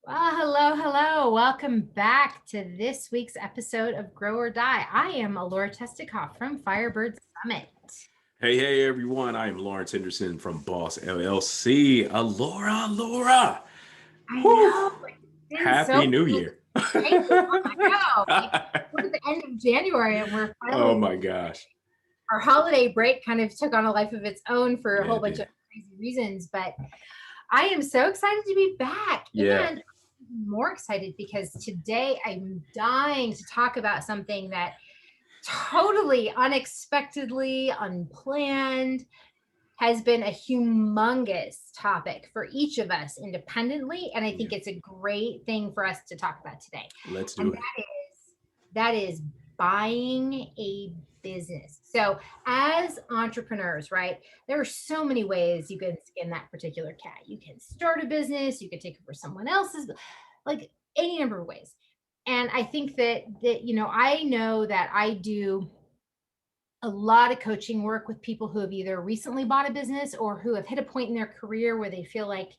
Well, hello, hello. Welcome back to this week's episode of Grow or Die. I am Alora Testikoff from Firebird Summit. Hey, everyone. I am Lawrence Henderson from Boss LLC. Alora, Laura. I Whew. know it's been Happy so New many Year. changes. I know. Like we're at the end of January and we're Oh finally my gosh. our holiday break kind of took on a life of its own for a Yeah, whole it bunch of did. crazy reasons. But I am so excited to be back Yeah. and more excited because today I'm dying to talk about something that totally unexpectedly, unplanned, has been a humongous topic for each of us independently. And I Yeah. think it's a great thing for us to talk about today. Let's And do it. that is buying a business. So as entrepreneurs, right, there are so many ways you can skin that particular cat. You can start a business, you can take over someone else's, like any number of ways. And I think that I know that I do a lot of coaching work with people who have either recently bought a business or who have hit a point in their career where they feel like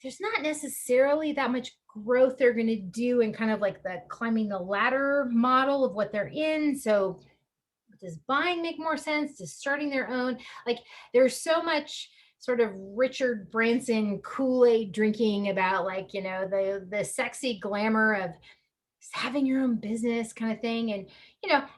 there's not necessarily that much growth they're going to do in kind of like the climbing the ladder model of what they're in. So does buying make more sense? Does starting their own? Like there's so much sort of Richard Branson Kool-Aid drinking about like, the sexy glamour of having your own business kind of thing. And,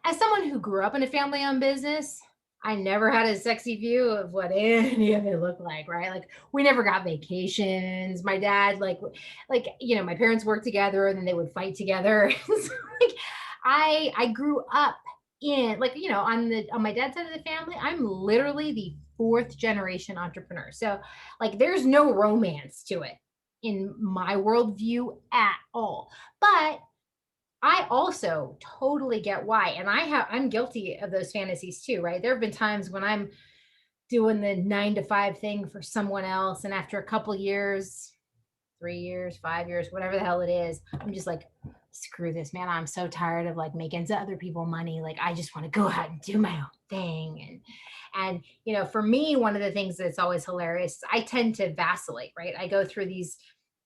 as someone who grew up in a family owned business, I never had a sexy view of what any of it looked like, right? Like we never got vacations. My dad, my parents worked together and then they would fight together. So, like I grew up in on my dad's side of the family, I'm literally the fourth generation entrepreneur. So like there's no romance to it in my worldview at all. But I also totally get why. And I'm guilty of those fantasies too, right? There have been times when I'm doing the 9 to 5 thing for someone else. And after a couple years, 3 years, 5 years, whatever the hell it is, I'm just like, screw this, man. I'm so tired of like making other people money. Like I just want to go out and do my own thing. And for me, one of the things that's always hilarious, I tend to vacillate, right? I go through these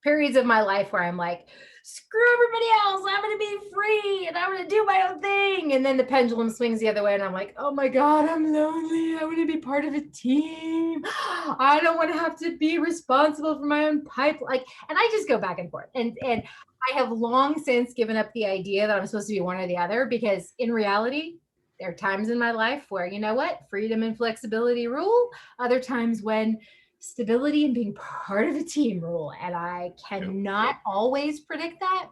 periods of my life where I'm like, screw everybody else. I'm going to be free and I'm going to do my own thing. And then the pendulum swings the other way and I'm like, oh my God, I'm lonely. I want to be part of a team. I don't want to have to be responsible for my own pipe. Like, and I just go back and forth. And I have long since given up the idea that I'm supposed to be one or the other because in reality, there are times in my life where, you know what, freedom and flexibility rule. Other times when stability and being part of a team rule. And I Yep. cannot always predict that.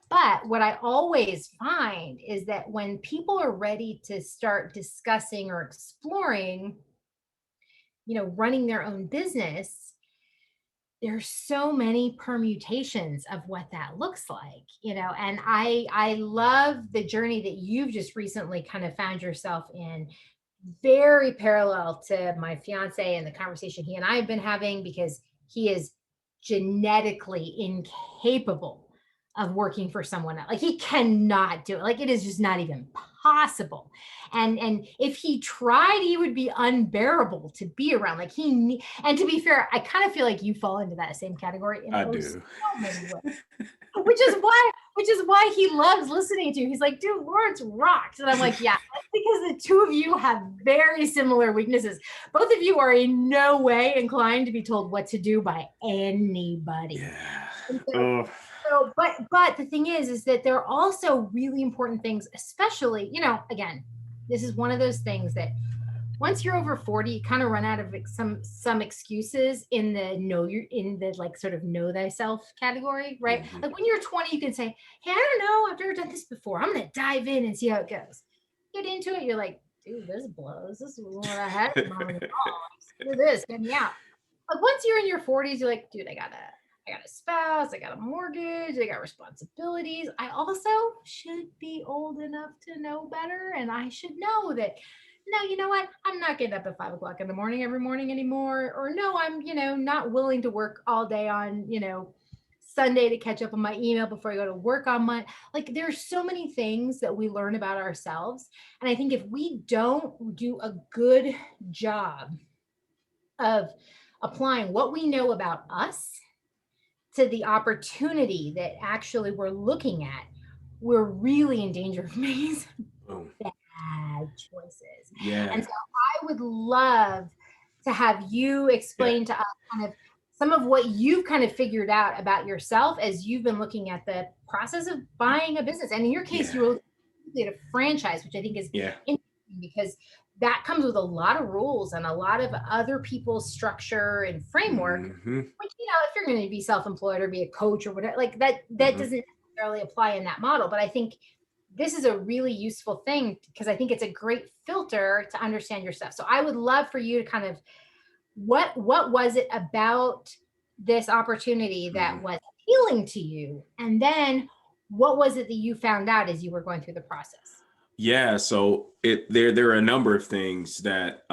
But what I always find is that when people are ready to start discussing or exploring, running their own business, there's so many permutations of what that looks like, and I love the journey that you've just recently kind of found yourself in, very parallel to my fiance and the conversation he and I have been having because he is genetically incapable of working for someone else. Like he cannot do it. Like it is just not even possible. And if he tried, he would be unbearable to be around. And to be fair, I kind of feel like you fall into that same category in I oh so do. many ways, which is why he loves listening to you. He's like, dude, Lawrence rocks. And I'm like, yeah, that's because the two of you have very similar weaknesses. Both of you are in no way inclined to be told what to do by anybody. Yeah. And so, Oh, but the thing is that there are also really important things, especially, again, this is one of those things that once you're over 40, you kind of run out of some excuses in the in the like sort of know thyself category, right? mhm. Like when you're 20, you can say, hey, I don't know, I've never done this before. I'm gonna dive in and see how it goes. Get into it, you're like, dude, this blows. This is what I had at mom and screw this, get me out. But once you're in your 40s, you're like, dude, I got a spouse, I got a mortgage, I got responsibilities. I also should be old enough to know better. And I should know that, no, you know what? I'm not getting up at 5 o'clock in the morning every morning anymore. Or no, I'm, not willing to work all day on, Sunday to catch up on my email before I go to work on my, like, there's so many things that we learn about ourselves. And I think if we don't do a good job of applying what we know about us to the opportunity that actually we're looking at, we're really in danger of making some Boom. bad choices. And Yeah. so I would love to have you Yeah. explain to us kind of some of what you've kind of figured out about yourself as you've been looking at the process of buying a business. And in your case, Yeah. you were looking at a franchise, which I think is Yeah. interesting because that comes with a lot of rules and a lot of other people's structure and framework. Hmm. Which, if you're going to be self-employed or be a coach or whatever, like that Hmm. doesn't necessarily apply in that model. But I think this is a really useful thing because I think it's a great filter to understand your stuff. So I would love for you to kind of what was it about this opportunity that Hmm. was appealing to you? And then what was it that you found out as you were going through the process? Yeah. So there are a number of things that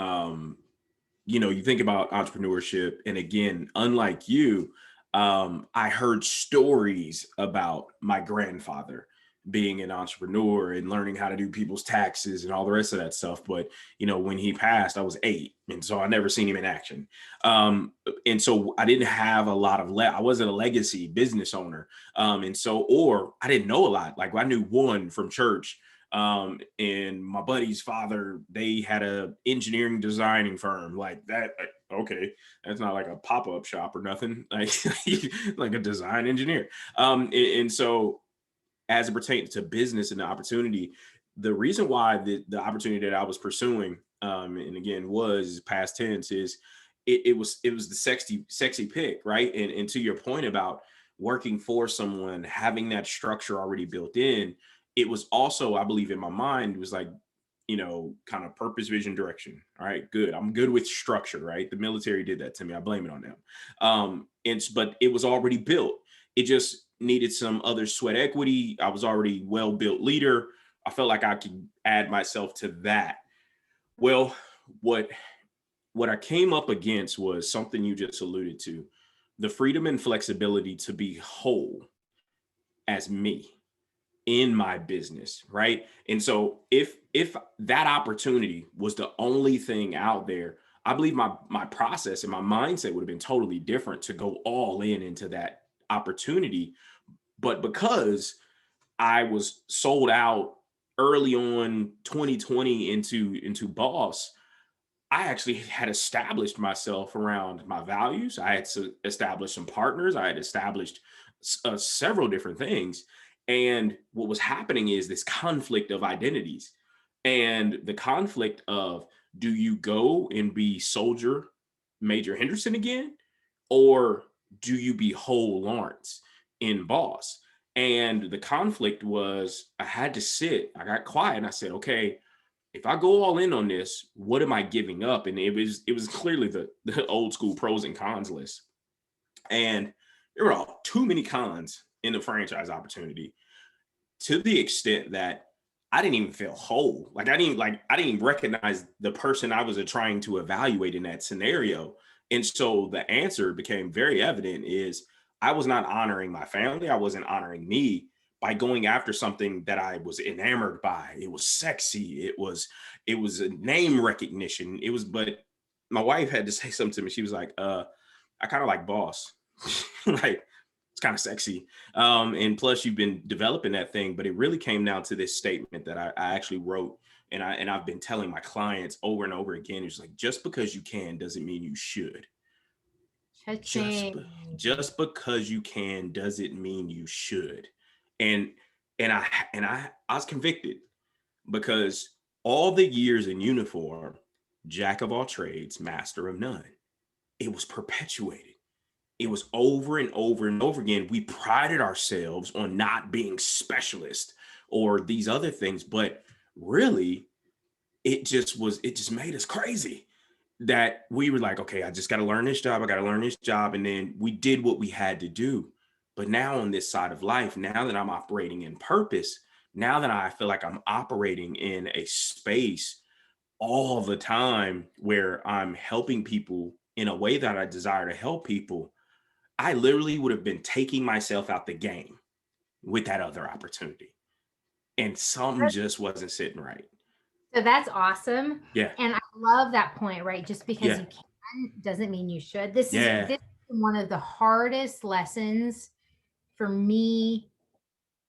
you think about entrepreneurship, and again, unlike you, I heard stories about my grandfather being an entrepreneur and learning how to do people's taxes and all the rest of that stuff. But when he passed, I was 8, and so I never seen him in action. And so I didn't have a lot of I wasn't a legacy business owner, and so or I didn't know a lot. Like I knew one from church, and my buddy's father, they had a engineering designing firm like that. Okay, that's not like a pop-up shop or nothing, like like a design engineer. And so as it pertains to business and the opportunity, the reason why the opportunity that I was pursuing, and again was past tense, is it was the sexy pick, right? And to your point about working for someone, having that structure already built in, it was also, I believe, in my mind, it was like, kind of purpose, vision, direction. All right, good. I'm good with structure, right? The military did that to me. I blame it on them. But it was already built. It just needed some other sweat equity. I was already well built leader. I felt like I could add myself to that. Well, what what I came up against was something you just alluded to: the freedom and flexibility to be whole as me in my business, right? And so if that opportunity was the only thing out there, I believe my process and my mindset would have been totally different to go all in into that opportunity. But because I was sold out early on 2020 into Boss, I actually had established myself around my values. I had established some partners. I had established several different things. And what was happening is this conflict of identities, and the conflict of, do you go and be soldier Major Henderson again? Or do you be whole Lawrence in Boss? And the conflict was, I had to sit, I got quiet, and I said, okay, if I go all in on this, what am I giving up? And it was clearly the old school pros and cons list. And there were all too many cons in the franchise opportunity, to the extent that I didn't even feel whole. Like I didn't even recognize the person I was trying to evaluate in that scenario. And so the answer became very evident: is I was not honoring my family. I wasn't honoring me by going after something that I was enamored by. It was sexy. It was a name recognition. But my wife had to say something to me. She was like, I kind of like Boss. Like, it's kind of sexy. And plus, you've been developing that thing. But it really came down to this statement that I actually wrote, and I've been telling my clients over and over again. It's like, just because you can doesn't mean you should. Just Cha-ching. be- just because you can doesn't mean you should. And I was convicted, because all the years in uniform, jack of all trades, master of none, it was perpetuated. It was over and over and over again. We prided ourselves on not being specialist or these other things, but really, it just made us crazy, that we were like, okay, I just got to learn this job. I got to learn this job. And then we did what we had to do. But now on this side of life, now that I'm operating in purpose, now that I feel like I'm operating in a space all the time where I'm helping people in a way that I desire to help people, I literally would have been taking myself out the game with that other opportunity. And something just wasn't sitting right. So that's awesome. Yeah. And I love that point, right? Just because Yeah. you can doesn't mean you should. This is Yeah. this one of the hardest lessons for me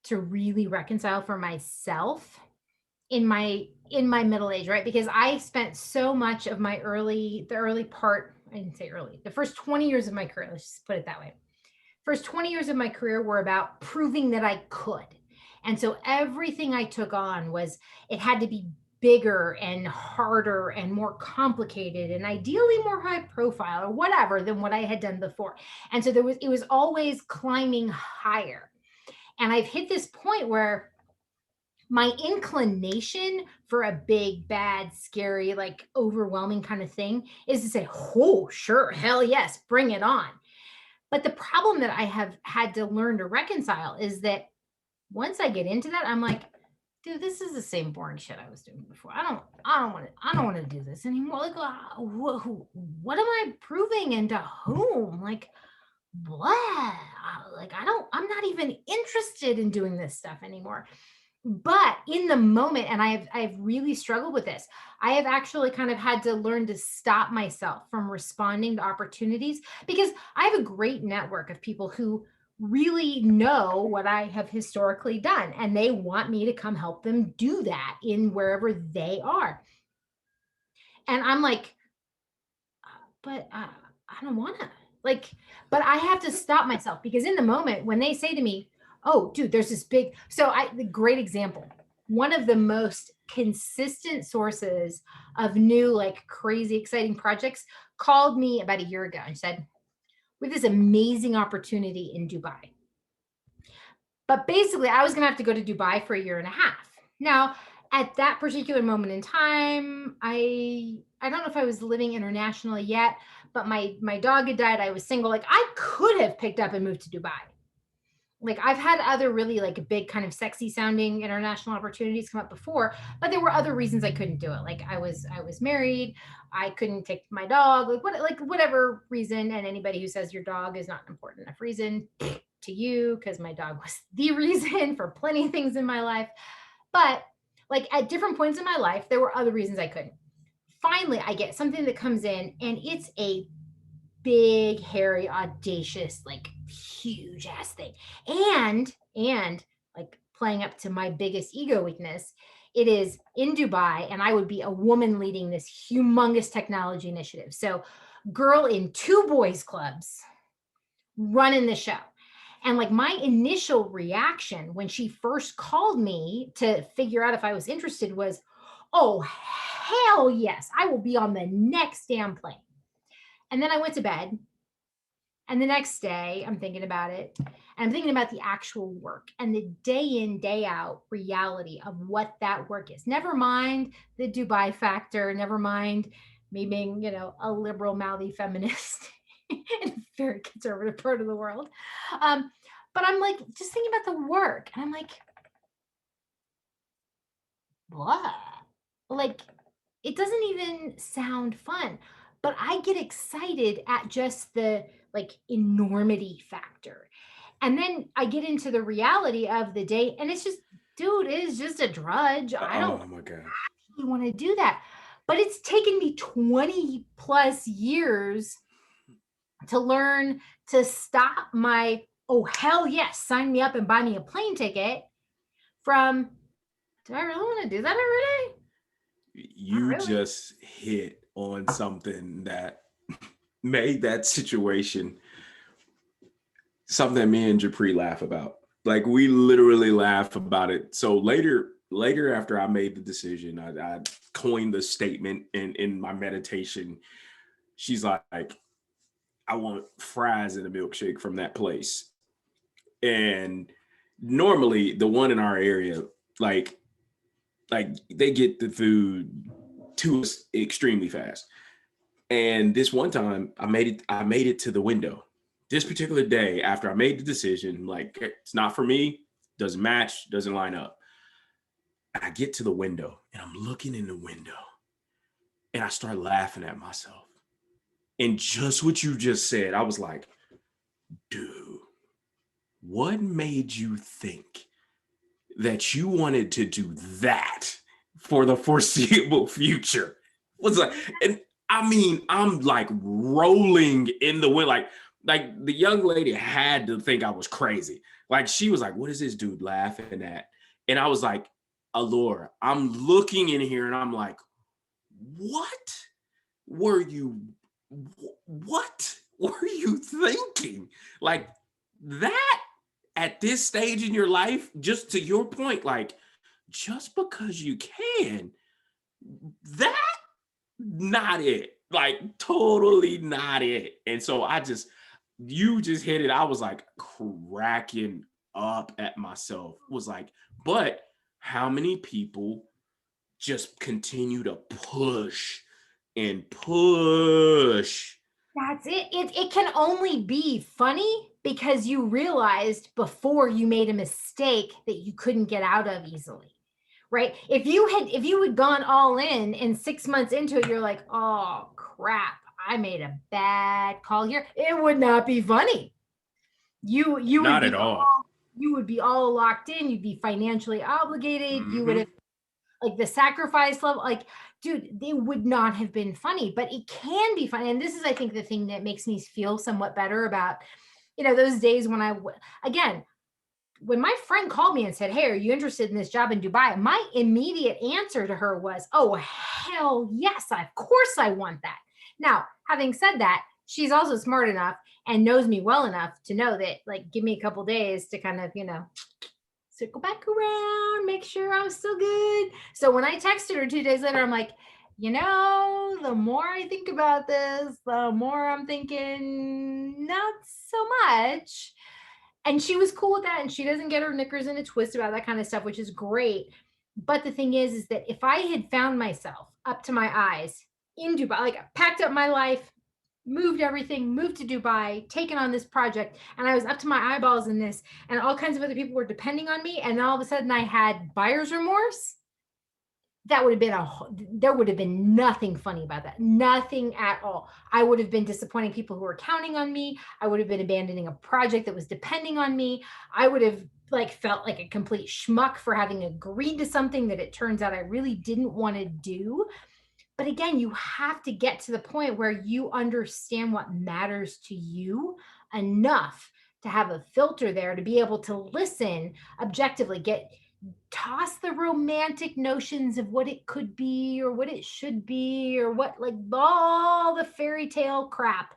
to really reconcile for myself in my middle age, right? Because I spent so much of my the early part, I didn't say early, the first 20 years of my career, let's just put it that way. First 20 years of my career were about proving that I could. And so everything I took on was, it had to be bigger and harder and more complicated and ideally more high profile or whatever than what I had done before. And so it was always climbing higher. And I've hit this point where my inclination for a big, bad, scary, like overwhelming kind of thing is to say, oh, sure, hell yes, bring it on. But the problem that I have had to learn to reconcile is that once I get into that, I'm like, dude, this is the same boring shit I was doing before. I don't want to do this anymore. Like, what am I proving and to whom? Like, what? Like, I'm not even interested in doing this stuff anymore. But in the moment, and I've really struggled with this, I have actually kind of had to learn to stop myself from responding to opportunities, because I have a great network of people who really know what I have historically done, and they want me to come help them do that in wherever they are. And I'm like, but I don't want to, like, but I have to stop myself, because in the moment when they say to me, oh, dude, there's this big, the great example, one of the most consistent sources of new, like crazy, exciting projects called me about a year ago and said, we have this amazing opportunity in Dubai. But basically, I was going to have to go to Dubai for a year and a half. Now, at that particular moment in time, I don't know if I was living internationally yet, but my dog had died. I was single. Like, I could have picked up and moved to Dubai. Like, I've had other really like big kind of sexy sounding international opportunities come up before, but there were other reasons I couldn't do it. Like, I was married, I couldn't take my dog, like whatever reason. And anybody who says your dog is not an important enough reason, to you, because my dog was the reason for plenty of things in my life. But like at different points in my life, there were other reasons I couldn't. Finally, I get something that comes in, and it's a big, hairy, audacious, like huge ass thing. And like, playing up to my biggest ego weakness, it is in Dubai, and I would be a woman leading this humongous technology initiative. So, girl in two boys clubs running the show. And like, my initial reaction when she first called me to figure out if I was interested was, oh, hell yes, I will be on the next damn plane. And then I went to bed. And the next day, I'm thinking about it. And I'm thinking about the actual work and the day in, day out reality of what that work is. Never mind the Dubai factor, never mind me being, a liberal, mouthy feminist in a very conservative part of the world. But I'm like, just thinking about the work. And I'm like, what? Like, it doesn't even sound fun. But I get excited at just the like enormity factor. And then I get into the reality of the day, and it's just, dude, it is just a drudge. I don't Oh my God. really want to do that. But it's taken me 20 plus years to learn to stop my, oh, hell yes, sign me up and buy me a plane ticket, from, do I really want to do that every day? Not You really. just hit on something that made that situation something that me and Japri laugh about. Like, we literally laugh about it. So later after I made the decision, I coined the statement in my meditation. She's like, I want fries and a milkshake from that place. And normally the one in our area, like they get the food to us extremely fast. And this one time I made it to the window. This particular day, after I made the decision, like, it's not for me, doesn't match, doesn't line up. I get to the window and I'm looking in the window and I start laughing at myself. And just what you just said, I was like, dude, what made you think that you wanted to do that for the foreseeable future? Was like, and I mean, I'm like rolling in the wind, like like the young lady had to think I was crazy. Like she was like, what is this dude laughing at? And I was like, Allura, I'm looking in here and I'm like, what were you, what were you thinking? Like that at this stage in your life, just to your point, like just because you can, that not it. Like totally not it. And so you just hit it. I was like cracking up at myself. Was like, but how many people just continue to push and push? That's it. It can only be funny because you realized before you made a mistake that you couldn't get out of easily. Right? If you had gone all in and 6 months into it, you're like, oh crap, I made a bad call here. It would not be funny. You would Not at be all. you would be all locked in, you'd be financially obligated, you would have Mm-hmm. like the sacrifice level, like, dude, they would not have been funny, but it can be funny. And this is, I think, the thing that makes me feel somewhat better about, those days when again, when my friend called me and said, hey, are you interested in this job in Dubai? My immediate answer to her was, oh, hell yes, of course I want that. Now, having said that, she's also smart enough and knows me well enough to know that, like, give me a couple days to kind of, circle back around, make sure I'm still good. So when I texted her 2 days later, I'm like, the more I think about this, the more I'm thinking, not so much. And she was cool with that. And she doesn't get her knickers in a twist about that kind of stuff, which is great. But the thing is that if I had found myself up to my eyes in Dubai, like I packed up my life, moved everything, moved to Dubai, taken on this project, and I was up to my eyeballs in this, and all kinds of other people were depending on me, and all of a sudden I had buyer's remorse, that would have there would have been nothing funny about that, nothing at all. I would have been disappointing people who were counting on me. I would have been abandoning a project that was depending on me. I would have like felt like a complete schmuck for having agreed to something that it turns out I really didn't want to do. But again, you have to get to the point where you understand what matters to you enough to have a filter there to be able to listen objectively, toss the romantic notions of what it could be or what it should be or what, like, all the fairy tale crap,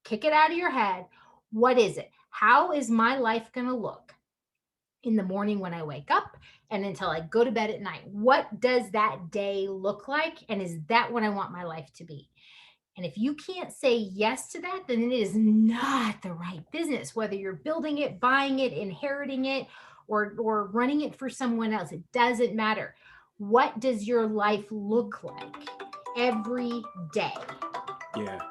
kick it out of your head. What is it? How is my life going to look in the morning when I wake up and until I go to bed at night? What does that day look like? And is that what I want my life to be? And if you can't say yes to that, then it is not the right business, whether you're building it, buying it, inheriting it, or running it for someone else. It doesn't matter. What does your life look like every day? Yeah.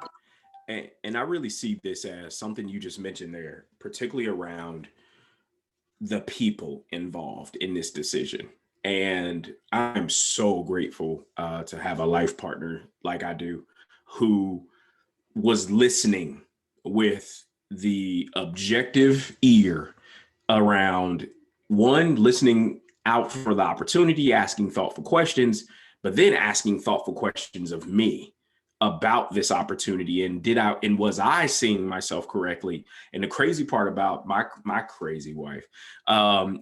And I really see this as something you just mentioned there, particularly around the people involved in this decision. And I'm so grateful to have a life partner like I do, who was listening with the objective ear around one, listening out for the opportunity, asking thoughtful questions, but then asking thoughtful questions of me about this opportunity, and was I seeing myself correctly? And the crazy part about my crazy wife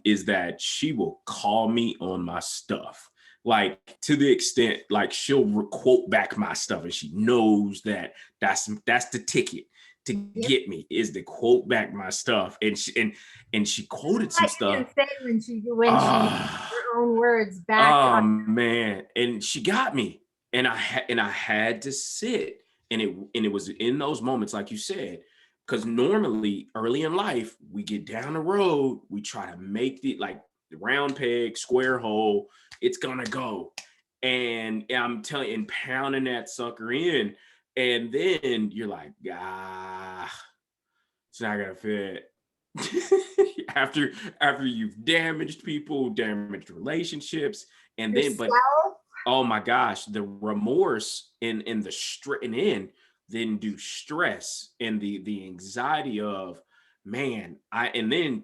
is that she will call me on my stuff, like to the extent like she'll quote back my stuff, and she knows that that's the ticket to Yep. get me, is to quote back my stuff. And she quoted some I stuff. can say when she Ah, her own words back oh on. man, and she got me, and I had to sit, and it was in those moments, like you said, because normally early in life we get down the road, we try to make the round peg square hole, it's gonna go, and I'm telling you, and pounding that sucker in, and then you're like, it's not gonna fit. after you've damaged people, damaged relationships, and then but Yourself. oh my gosh, the remorse and the and then do stress and the anxiety of, man, and then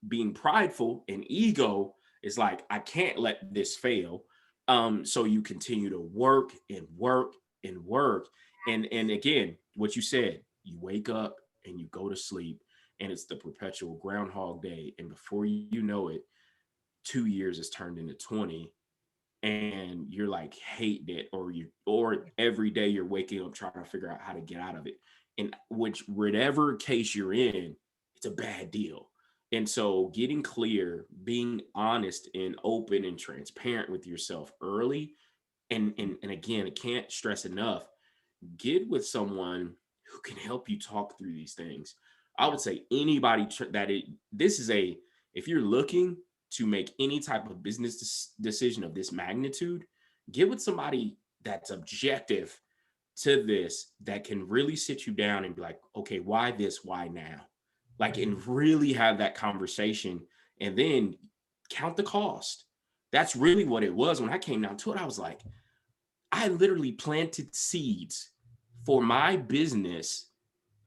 being prideful and ego is like, I can't let this fail. So you continue to work and work and work. And again, what you said, you wake up and you go to sleep and it's the perpetual groundhog day. And before you know it, 2 years is turned into 20, and you're like hating it, or every day you're waking up trying to figure out how to get out of it. And which whatever case you're in, it's a bad deal. And so getting clear, being honest and open and transparent with yourself early, and again, I can't stress enough, get with someone who can help you talk through these things. I Yeah. would say anybody this is a, if you're looking to make any type of business decision of this magnitude, get with somebody that's objective to this, that can really sit you down and be like, okay, why this, why now? Like, and really have that conversation, and then count the cost. That's really what it was. When I came down to it, I was like, I literally planted seeds for my business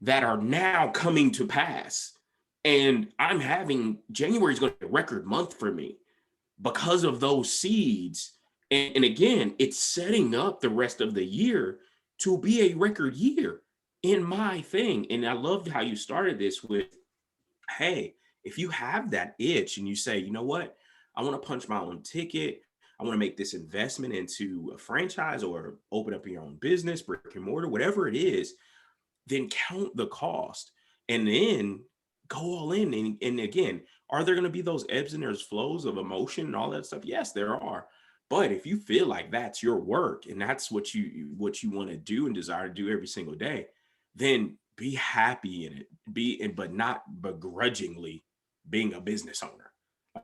that are now coming to pass. And I'm having, January is going to be a record month for me because of those seeds. And again, it's setting up the rest of the year to be a record year in my thing. And I loved how you started this with, hey, if you have that itch and you say, you know what, I want to punch my own ticket, I want to make this investment into a franchise or open up your own business, brick and mortar, whatever it is, then count the cost and then go all in. And again, are there going to be those ebbs and there's flows of emotion and all that stuff? Yes, there are. But if you feel like that's your work and that's what you want to do and desire to do every single day, then be happy in it. But not begrudgingly being a business owner.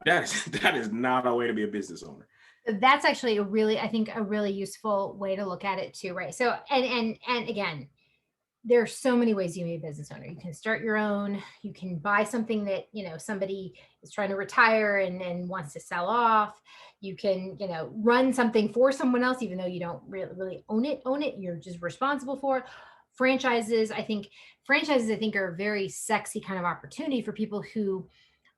That is that is not a way to be a business owner. That's actually a really, I think, a really useful way to look at it too, right? So, and again, there are so many ways you can be a business owner. You can start your own, you can buy something that, somebody is trying to retire and wants to sell off. You can, run something for someone else, even though you don't really own it. You're just responsible for it. Franchises, I think, are a very sexy kind of opportunity for people who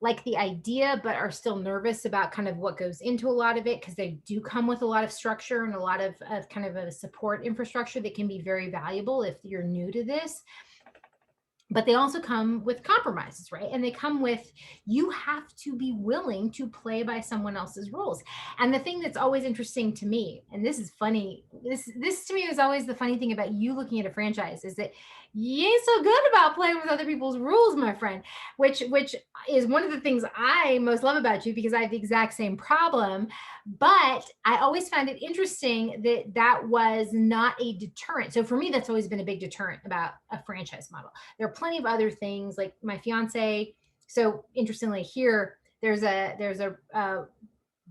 like the idea but are still nervous about kind of what goes into a lot of it, because they do come with a lot of structure and a lot of kind of a support infrastructure that can be very valuable if you're new to this. But they also come with compromises, right? And they come with, you have to be willing to play by someone else's rules. And the thing that's always interesting to me, and this is funny, this to me is always the funny thing about you looking at a franchise, is that you ain't so good about playing with other people's rules, my friend. Which is one of the things I most love about you, because I have the exact same problem. But I always found it interesting that that was not a deterrent. So for me, that's always been a big deterrent about a franchise model. There are plenty of other things, like my fiance. So interestingly, here there's a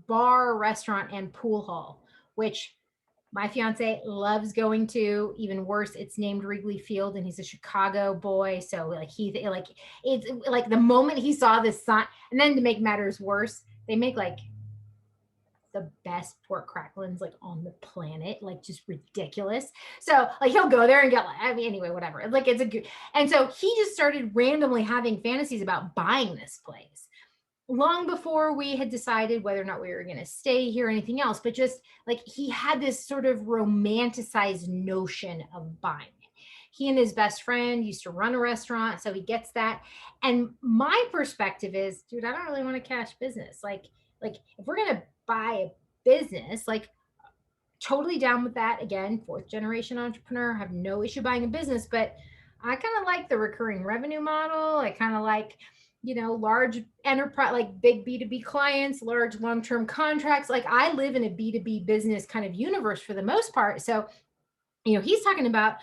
bar, restaurant, and pool hall, which my fiance loves going to. Even worse, it's named Wrigley Field, and he's a Chicago boy. So like it's like the moment he saw this sign, and then to make matters worse, they make like the best pork cracklings like on the planet, like just ridiculous. So like he'll go there and get like, I mean, anyway, whatever. Like it's a good, and so he just started randomly having fantasies about buying this place long before we had decided whether or not we were going to stay here or anything else. But just like he had this sort of romanticized notion of buying it. He and his best friend used to run a restaurant, so he gets that. And my perspective is, dude, I don't really want to cash business. Like if we're going to buy a business, like totally down with that. Again, fourth generation entrepreneur, have no issue buying a business, but I kind of like the recurring revenue model. I kind of like, large enterprise, like big B2B clients, large long-term contracts. Like I live in a B2B business kind of universe for the most part. So, he's talking about,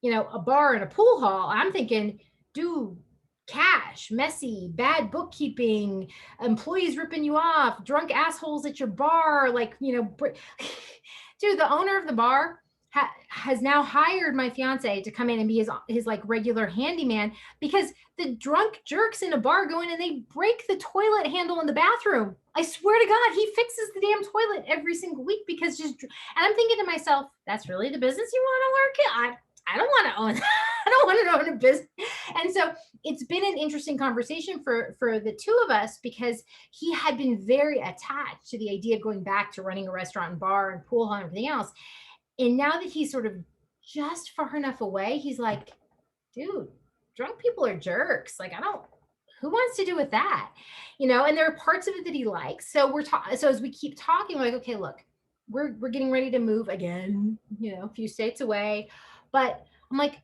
a bar and a pool hall. I'm thinking, dude, cash, messy, bad bookkeeping, employees ripping you off, drunk assholes at your bar, like, dude, the owner of the bar has now hired my fiance to come in and be his like regular handyman, because the drunk jerks in a bar go in and they break the toilet handle in the bathroom. I swear to God, he fixes the damn toilet every single week because and I'm thinking to myself, that's really the business you want to work in? I don't want to own I don't want to own a business. And so it's been an interesting conversation for the two of us, because he had been very attached to the idea of going back to running a restaurant and bar and pool hall and everything else. And now that he's sort of just far enough away, he's like, dude, drunk people are jerks. Like, I don't, who wants to do with that? And there are parts of it that he likes. So we're talking, so as we keep talking, we're like, okay, look, we're getting ready to move again, a few states away. But I'm like,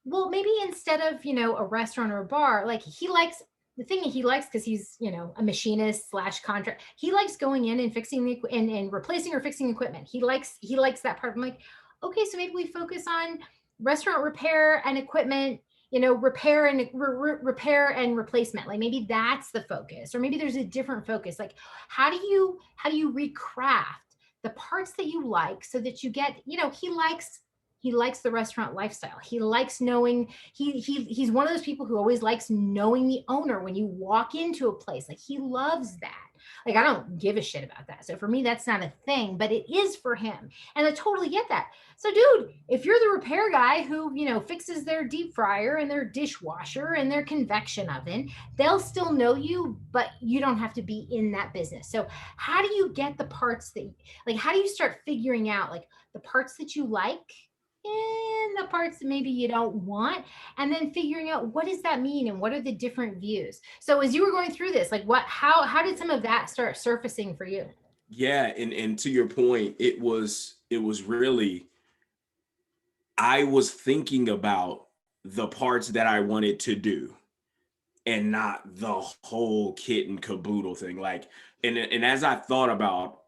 well, maybe instead of, a restaurant or a bar, like he likes the thing he likes because he's, a machinist slash contract. He likes going in and fixing and replacing or fixing equipment. He likes that part. I'm like, okay, so maybe we focus on restaurant repair and equipment, repair and replacement. Like maybe that's the focus, or maybe there's a different focus. Like how do you recraft the parts that you like so that you get, he likes the restaurant lifestyle. He likes knowing he's one of those people who always likes knowing the owner when you walk into a place. Like he loves that. Like I don't give a shit about that. So for me, that's not a thing, but it is for him. And I totally get that. So dude, if you're the repair guy who, fixes their deep fryer and their dishwasher and their convection oven, they'll still know you, but you don't have to be in that business. So how do you get the parts that, like, how do you start figuring out like the parts that you like and the parts that maybe you don't want, and then figuring out what does that mean and what are the different views? So as you were going through this, like how did some of that start surfacing for you? Yeah, and to your point, it was really, I was thinking about the parts that I wanted to do and not the whole kit and caboodle thing. Like, and as I thought about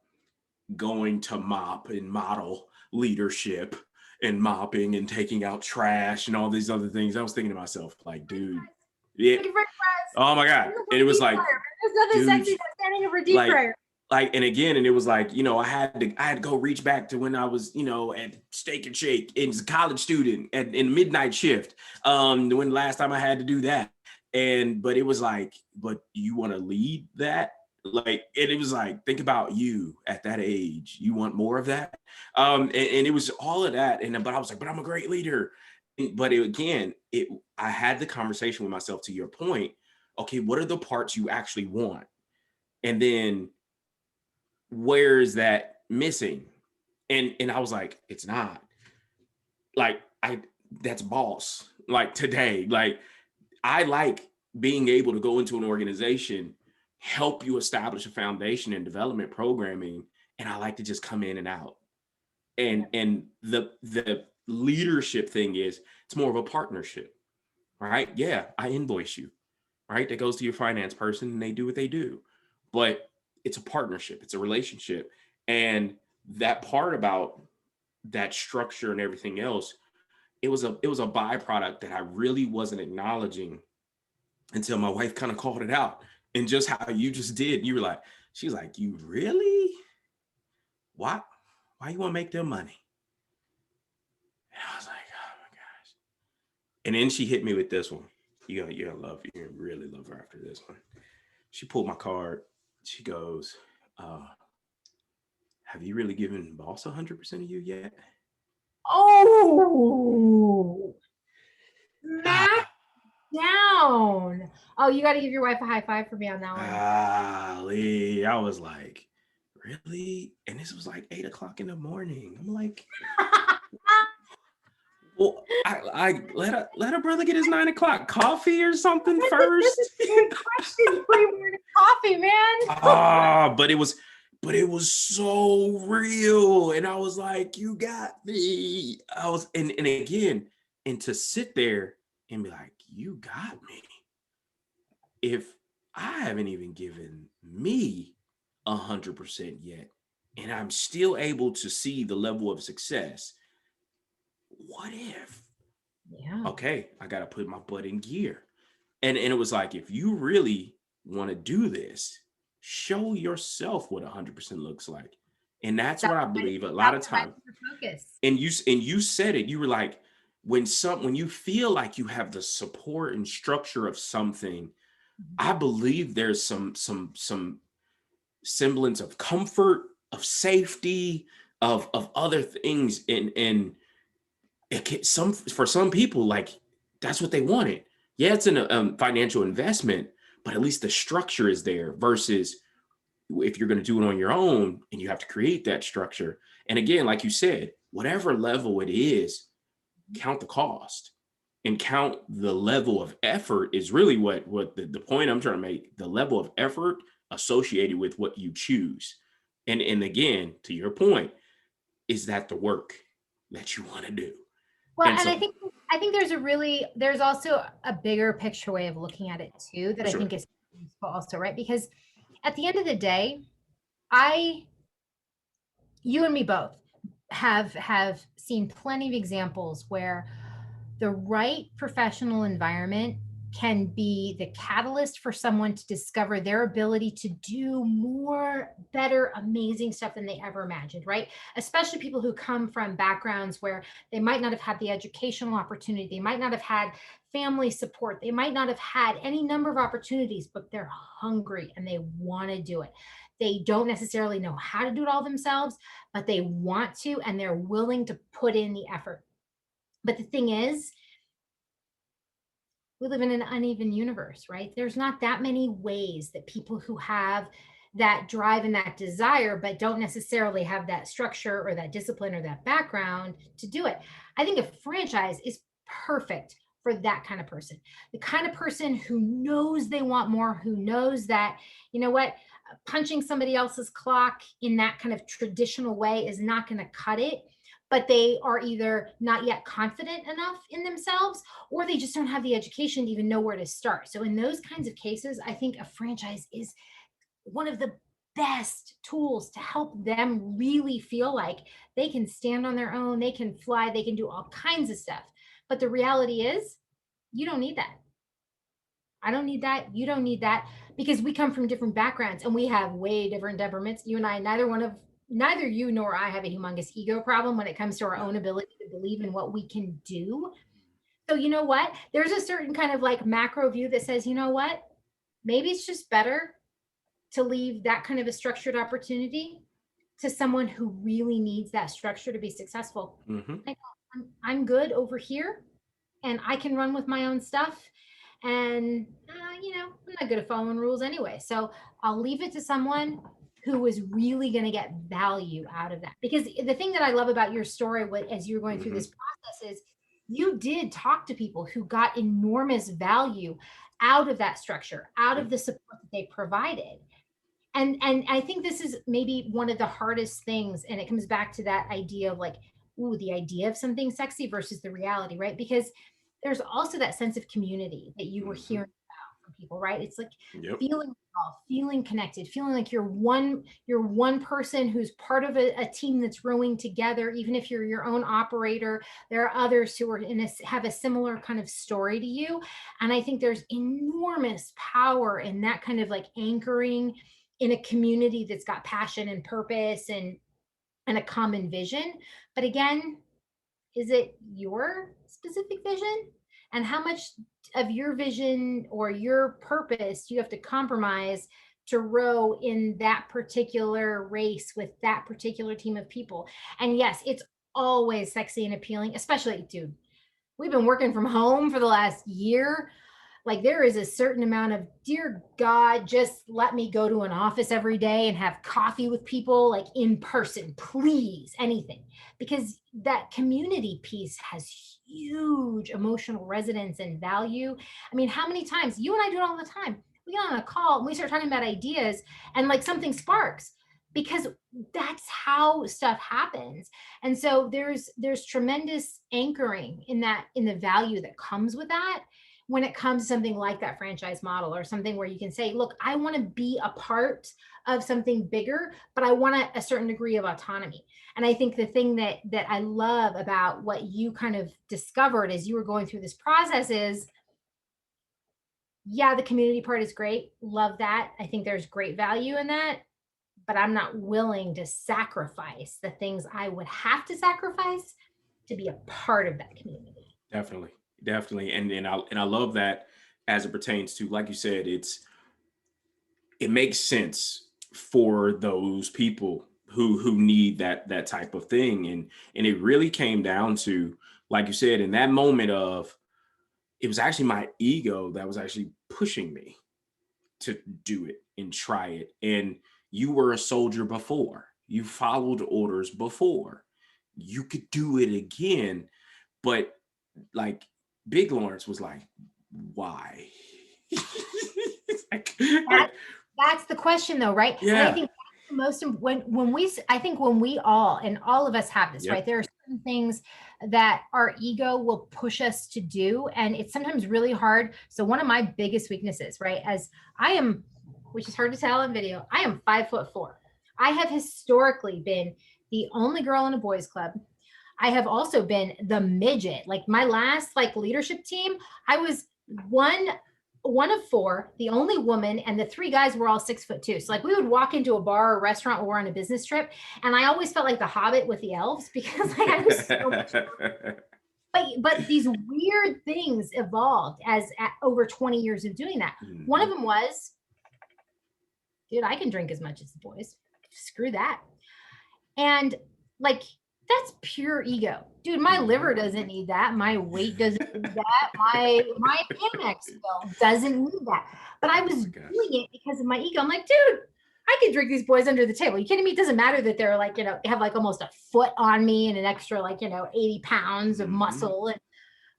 going to mop and model leadership and mopping and taking out trash and all these other things, I was thinking to myself, like, dude, yeah, Thank you for oh my God. And it was deep like, fryer. There's nothing dude, sexy that's standing over a deep like, fryer. and again, and it was like, I had to go reach back to when I was, at Steak and Shake as a college student in midnight shift. When last time I had to do that. But it was like, but you want to lead that? Like, and it was like, think about you at that age. You want more of that? And it was all of that. But I was like, but I'm a great leader. But I had the conversation with myself to your point. Okay, what are the parts you actually want? And then where is that missing? And I was like, it's not. Like, that's boss. Like today, like I like being able to go into an organization, help you establish a foundation in development programming, and I like to just come in and out. And the leadership thing is, it's more of a partnership, right? Yeah, I invoice you, right? That goes to your finance person and they do what they do. But it's a partnership, it's a relationship. And that part about that structure and everything else, it was a byproduct that I really wasn't acknowledging until my wife kind of called it out. And just how you just did, you were like, she's like, you really? Why you want to make them money? And I was like, oh my gosh. And then she hit me with this one. You're gonna really love her after this one. She pulled my card. She goes, have you really given boss 100% of you yet? Oh, Matt down. Oh, you got to give your wife a high five for me on that one. Lee, I was like, really? And this was like 8 o'clock in the morning. I'm like, well, I let a brother get his 9 o'clock coffee or something first. That's a good question. Pre-morning coffee, man. But it was so real. And I was like, you got me. And again, and to sit there and be like, you got me. If I haven't even given me 100% yet, and I'm still able to see the level of success, what if? Yeah. Okay, I got to put my butt in gear. And it was like, if you really want to do this, show yourself what 100% looks like. And that's what I believe a lot of times. And you said it, you were like, when you feel like you have the support and structure of something, I believe there's some semblance of comfort, of safety, of other things. And for some people, like, that's what they wanted. Yeah, it's a financial investment, but at least the structure is there, versus if you're going to do it on your own and you have to create that structure. And again, like you said, whatever level it is, count the cost. and count the level of effort is really what the point I'm trying to make, the level of effort associated with what you choose. And again, to your point, is that the work that you want to do? Well, And and so I think there's also a bigger picture way of looking at it too that for I sure. think is useful also, right? Because at the end of the day, I you and me both have seen plenty of examples where the right professional environment can be the catalyst for someone to discover their ability to do more, better, amazing stuff than they ever imagined, right? Especially people who come from backgrounds where they might not have had the educational opportunity, they might not have had family support, they might not have had any number of opportunities, but they're hungry and they want to do it. They don't necessarily know how to do it all themselves, but they want to and they're willing to put in the effort. But the thing is, we live in an uneven universe, right? There's not that many ways that people who have that drive and that desire, but don't necessarily have that structure or that discipline or that background to do it. I think a franchise is perfect for that kind of person. The kind of person who knows they want more, who knows that, you know what, punching somebody else's clock in that kind of traditional way is not going to cut it. But they are either not yet confident enough in themselves or they just don't have the education to even know where to start. So in those kinds of cases, I think a franchise is one of the best tools to help them really feel like they can stand on their own, they can fly, they can do all kinds of stuff. But the reality is, you don't need that. I don't need that. You don't need that because we come from different backgrounds and we have way different temperaments. You and I, neither you nor I have a humongous ego problem when it comes to our Yeah. own ability to believe in what we can do. So you know what? There's a certain kind of like macro view that says, you know what? Maybe it's just better to leave that kind of a structured opportunity to someone who really needs that structure to be successful. Hmm. I'm good over here and I can run with my own stuff. And, I'm not good at following rules anyway. So I'll leave it to someone who is really going to get value out of that. Because the thing that I love about your story, as you're going through Hmm. this process, is you did talk to people who got enormous value out of that structure, out Yeah. of the support that they provided. And I think this is maybe one of the hardest things, and it comes back to that idea of like, ooh, the idea of something sexy versus the reality, right? Because there's also that sense of community that you were Hmm. hearing about from people, right? It's like Yep. feeling involved, feeling connected, feeling like you're one person who's part of a team that's rowing together. Even if you're your own operator, there are others who are have a similar kind of story to you. And I think there's enormous power in that kind of like anchoring in a community that's got passion and purpose and a common vision. But again, is it your specific vision? And how much of your vision or your purpose do you have to compromise to row in that particular race with that particular team of people? And yes, it's always sexy and appealing, especially, dude, we've been working from home for the last year. Like there is a certain amount of, dear God, just let me go to an office every day and have coffee with people like in person, please, anything. Because that community piece has huge emotional resonance and value. I mean, how many times you and I do it all the time? We get on a call and we start talking about ideas and like something sparks because that's how stuff happens. And so there's tremendous anchoring in that, in the value that comes with that when it comes to something like that franchise model or something where you can say, look, I want to be a part of something bigger, but I want a certain degree of autonomy. And I think the thing that I love about what you kind of discovered as you were going through this process is, yeah, the community part is great. Love that. I think there's great value in that, but I'm not willing to sacrifice the things I would have to sacrifice to be a part of that community. Definitely. Definitely. And I love that as it pertains to, like you said, it makes sense for those people who need that type of thing. And it really came down to, like you said, in that moment of, it was actually my ego that was actually pushing me to do it and try it. And you were a soldier before, you followed orders before, you could do it again. But like, Big Lawrence was like, why? like, That, like, that's the question though, right? And I yeah. think that's the most when we I think when we all and all of us have this, right? Yep. There are certain things that our ego will push us to do, and it's sometimes really hard. So one of my biggest weaknesses, right, as I am, which is hard to tell in video, I am 5'4". I have historically been the only girl in a boys club. I have also been the midget. Like my last like leadership team, I was one one of four, the only woman, and the three guys were all 6'2". So like we would walk into a bar or restaurant or we're on a business trip, and I always felt like the Hobbit with the elves because like I was so much. But these weird things evolved as over 20 years of doing that. One of Mhm. them was, dude, I can drink as much as the boys. Screw that. And like that's pure ego. Dude, my Mhm. liver doesn't need that. My weight doesn't need that. My Amex bill doesn't need that. But I Oh was my gosh. doing it because of my ego. I'm like, dude, I could drink these boys under the table. You kidding me? It doesn't matter that they're like, have like almost a foot on me and an extra like, 80 pounds of Mhm. muscle.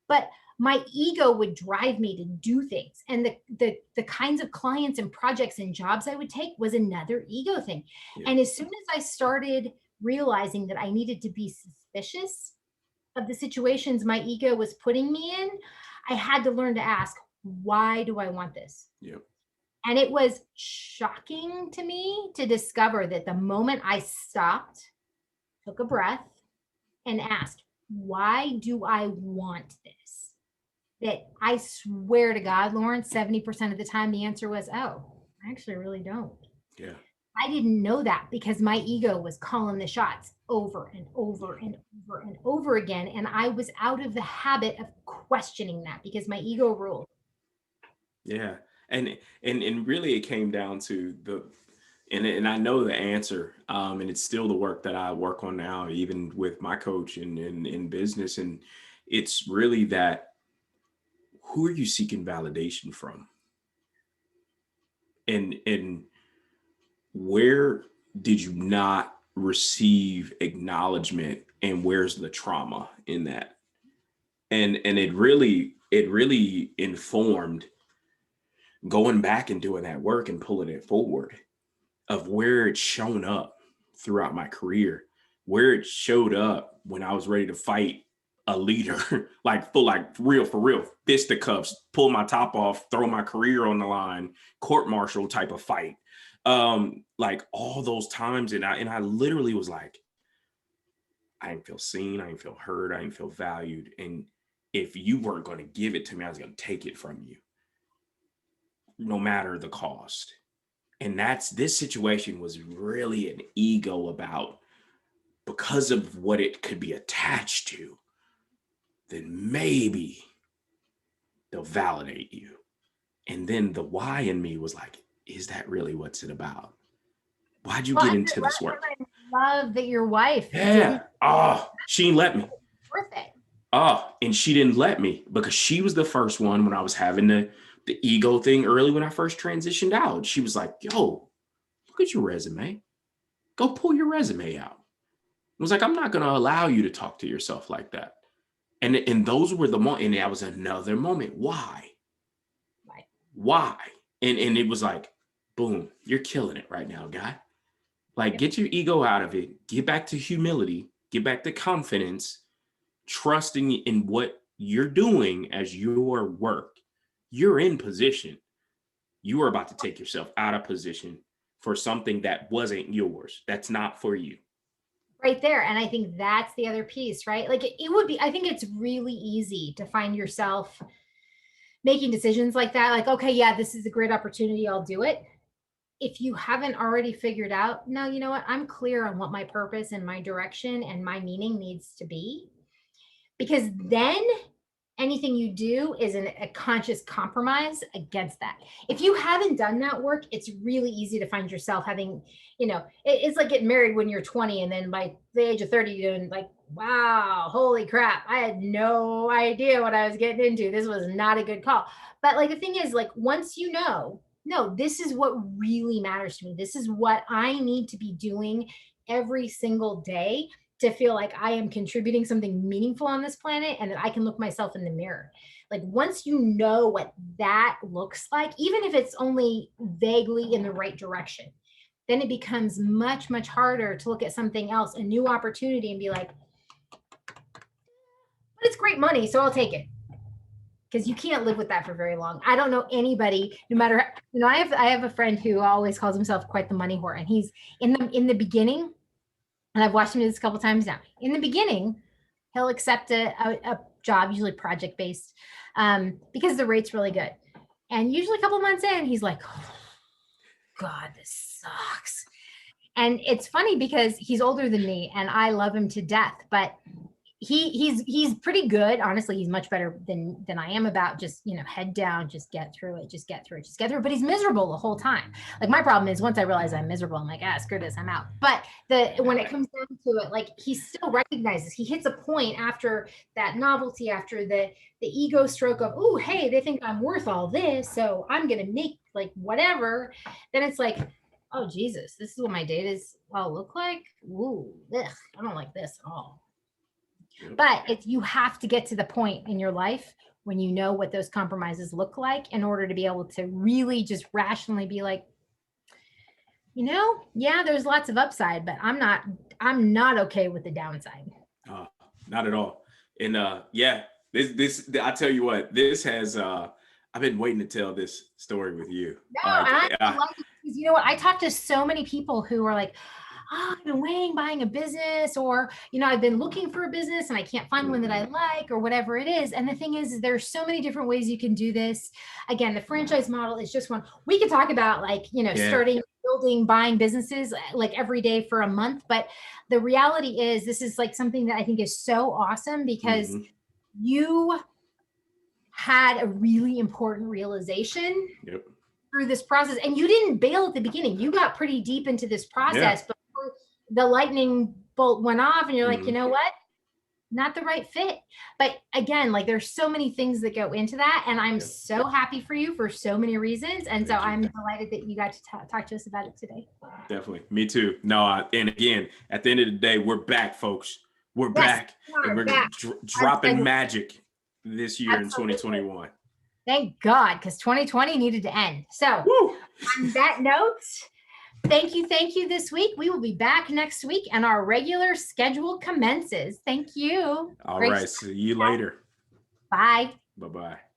But my ego would drive me to do things, and the kinds of clients and projects and jobs I would take was another ego thing. Yeah. And as soon as I started realizing that I needed to be suspicious of the situations my ego was putting me in, I had to learn to ask, why do I want this? Yep. And it was shocking to me to discover that the moment I stopped, took a breath, and asked, why do I want this? That I swear to God, Lawrence, 70% of the time the answer was, oh, I actually really don't. Yeah. I didn't know that because my ego was calling the shots over and Yeah. over and over and over again. And I was out of the habit of questioning that because my ego ruled. Yeah. And really it came down to the and I know the answer. And it's still the work that I work on now, even with my coach and in business. And it's really that, who are you seeking validation from? And where did you not receive acknowledgement, and where's the trauma in that? And it really informed going back and doing that work and pulling it forward of where it's shown up throughout my career, where it showed up when I was ready to fight a leader, like full, like real for real, fisticuffs, pull my top off, throw my career on the line, court martial type of fight. Like all those times, and I literally was like, I didn't feel seen, I didn't feel heard, I didn't feel valued. And if you weren't going to give it to me, I was going to take it from you, no matter the cost. And that's, this situation was really an ego about, because of what it could be attached to, then maybe they'll validate you. And then the why in me was like, is that really what's it about? Why'd you Well, get and into this work? I love that your wife didn't Yeah. Oh, she didn't let me. worth it. Oh, and she didn't let me because she was the first one when I was having the ego thing early when I first transitioned out. She was like, yo, look at your resume. Go pull your resume out. I was like, I'm not going to allow you to talk to yourself like that. And those were the moment, and that was another moment. Why? Right. Why? And it was like, boom, you're killing it right now, guy. Like, Yep. get your ego out of it. Get back to humility. Get back to confidence. Trusting in what you're doing as your work. You're in position. You are about to take yourself out of position for something that wasn't yours. That's not for you. Right there. And I think that's the other piece, right? Like it would be, I think it's really easy to find yourself making decisions like that. Like, okay, yeah, this is a great opportunity. I'll do it. If you haven't already figured out, no, you know what? I'm clear on what my purpose and my direction and my meaning needs to be. Because then anything you do is a conscious compromise against that. If you haven't done that work, it's really easy to find yourself having, it's like getting married when you're 20 and then by the age of 30, you're doing like, wow, holy crap, I had no idea what I was getting into. This was not a good call. But like the thing is, like, once you know, no, this is what really matters to me. This is what I need to be doing every single day. to feel like I am contributing something meaningful on this planet and that I can look myself in the mirror. Like once you know what that looks like, even if it's only vaguely in the right direction, then it becomes much, much harder to look at something else, a new opportunity, and be like, but it's great money, so I'll take it. Because you can't live with that for very long. I don't know anybody, no matter, I have a friend who always calls himself quite the money whore, and he's in the beginning, and I've watched him do this a couple times now. In the beginning, he'll accept a job, usually project based, because the rate's really good. And usually a couple months in, he's like, oh, God, this sucks. And it's funny because he's older than me and I love him to death, but he's pretty good. Honestly, he's much better than I am about just, head down, just get through it, just get through it, just get through it. But he's miserable the whole time. Like my problem is once I realize I'm miserable, I'm like, screw this, I'm out. But when it comes down to it, like he still recognizes, he hits a point after that novelty, after the ego stroke of, oh, hey, they think I'm worth all this, so I'm gonna make like whatever. Then it's like, oh Jesus, this is what my datas all look like. Ooh, ugh, I don't like this at all. But you have to get to the point in your life when you know what those compromises look like in order to be able to really just rationally be like, yeah, there's lots of upside, but I'm not okay with the downside. Not at all. And this I tell you what, this has I've been waiting to tell this story with you. No, I like it because you know what? I talk to so many people who are like, oh, I've been weighing buying a business, or, I've been looking for a business and I can't find one that I like, or whatever it is. And the thing is there's so many different ways you can do this. Again, the franchise model is just one. We could talk about starting, building, buying businesses like every day for a month. But the reality is this is like something that I think is so awesome because you had a really important realization through this process. And you didn't bail at the beginning. You got pretty deep into this process, but the lightning bolt went off and you're like, you know what? Not the right fit. But again, like there's so many things that go into that. And I'm so happy for you for so many reasons. And so I'm delighted that you got to talk to us about it today. Definitely. Me too. No, and again, at the end of the day, we're back, folks. We're back. And we're dropping magic this year in 2021. Thank God, because 2020 needed to end. So on that note, thank you this week. We will be back next week and our regular schedule commences. Thank you. All right. See you later. Bye. Bye-bye.